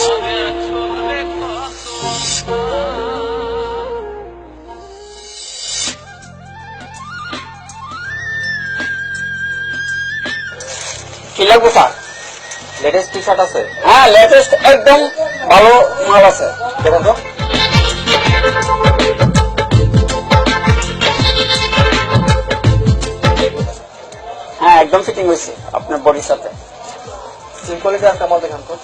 কি লাগবে sir? Latest T shirt আছে? হ্যাঁ, লেটেস্ট একদম ভালো মাল আছে। দেখুন তো। হ্যাঁ, একদম ফিটিং হয়েছে আপনার বডির সাথে। সিম্পলি একটা মাল দেখান তো।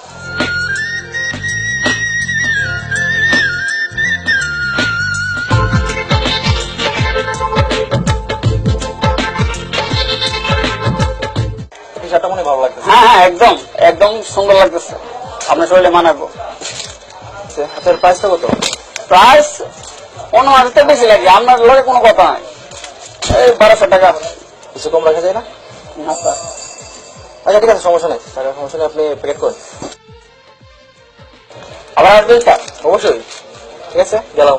টি শার্টটা মনে ভালো লাগছে। হ্যাঁ হ্যাঁ, একদম একদম সুন্দর লাগতেছে, আপনার শরীরে মানাবো। আচ্ছা, প্রাইসটা কত? প্রাইস 15,000 বেশি লাগে, আপনার লগে কোনো কথা নাই। এই 1200 টাকা। কিছু কম রাখা যায় না? না স্যার। আচ্ছা ঠিক আছে, সমস্যা নেই, সমস্যা নেই, আপনি প্যাকেট করুন। আবার আসবেন স্যার? অবশ্যই। ঠিক আছে, গেলাম।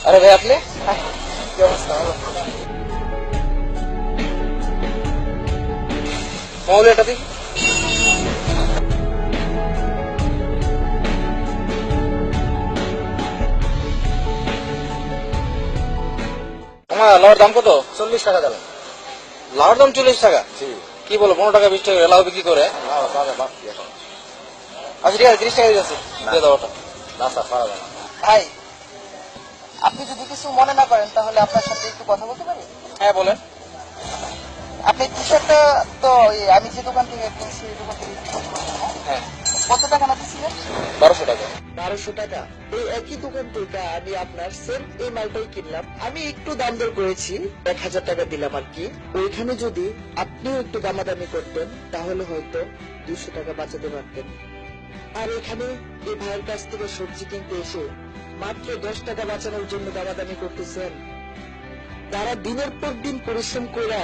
আরে ভাই, আপনি কি অবস্থা? মৌল এটা দেখি। তোমার লাউর দাম কত? 40 টাকা দিলাম। লাউর দাম 40 টাকা? কি বলো, 15 টাকা 20 টাকা লাউ বিক্রি করে? আচ্ছা ঠিক আছে, 30 টাকা দিয়েছি, দিয়ে দাও ওটা। না স্যার, পারা যাবে না। ভাই, আপনি যদি কিছু মনে না করেন তাহলে আপনার সাথে একটু কথা বলতে পারি? হ্যাঁ বলেন। আপনি টি শার্টটা তো আমি যে দোকান থেকে কিনছি এই দোকান থেকে হ্যাঁ। কত টাকা না দিচ্ছিলেন? 1200 টাকা। 1200 টাকা। এই একই দোকান থেকে আমি আপনার সেম এই মালটাই কিনলাম, আমি একটু দাম দর করেছি, 1000 টাকা দিলাম আর কি। ওইখানে যদি আপনিও একটু দামাদামি করতেন তাহলে হয়তো 200 টাকা বাঁচাতে পারতেন। আর এখানে এই ভাইয়ের কাছ থেকে সবজি কিনতে এসে মাত্র 10 টাকা বাঁচানোর জন্য দামাদামি করতেছেন। তারা দিনের পর দিন পরিশ্রম করে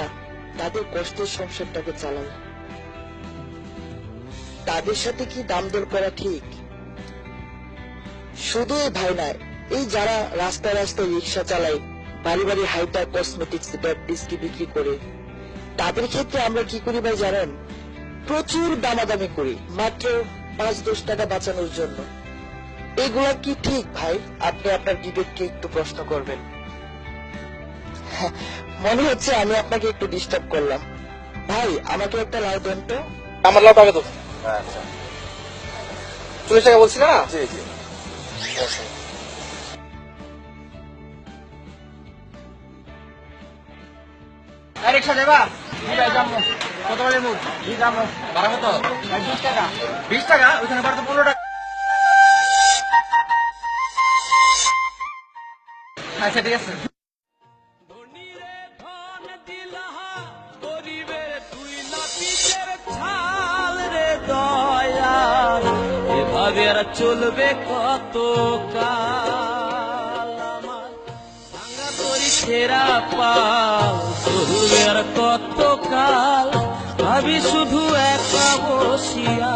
তাদের কষ্টের সংসারটাকে চালায়, তাদের সাথে কি দাম দর করা ঠিক? শুধু এই ভাই নয়, এই যারা রাস্তায় রাস্তায় রিক্সা চালায়, বাড়ি বাড়ি হাইটার কসমেটিক্স বিস্কি বিক্রি করে, তাদের ক্ষেত্রে আমরা কি করি ভাই জানেন? প্রচুর দামাদামি করি মাত্র 5-10 টাকা বাঁচানোর জন্য। এগুলা কি ঠিক ভাই? আপনি আপনার বিবেককে একটু প্রশ্ন করবেন। মনে হচ্ছে আমি আপনাকে একটু ডিস্টার্ব করলাম। ভাই, আমাকে একটা লাউ দেন তো। আমার লাউ টাকা তো। আচ্ছা, 40 টাকা বলছিল না? জি জি। রিক্সা দেবা? কত বাজে মুখ? ভাড়া কত? 20 টাকা। 20 টাকা? ওইখানে ভাড়া তো 15 টাকা। আচ্ছা ঠিক আছে। এভাবে আর চলবে কত কাল, আমার ভাঙা তরি ছেঁড়া পাল চলবে আর কত কাল, ভাবি শুধু একা বসিয়া।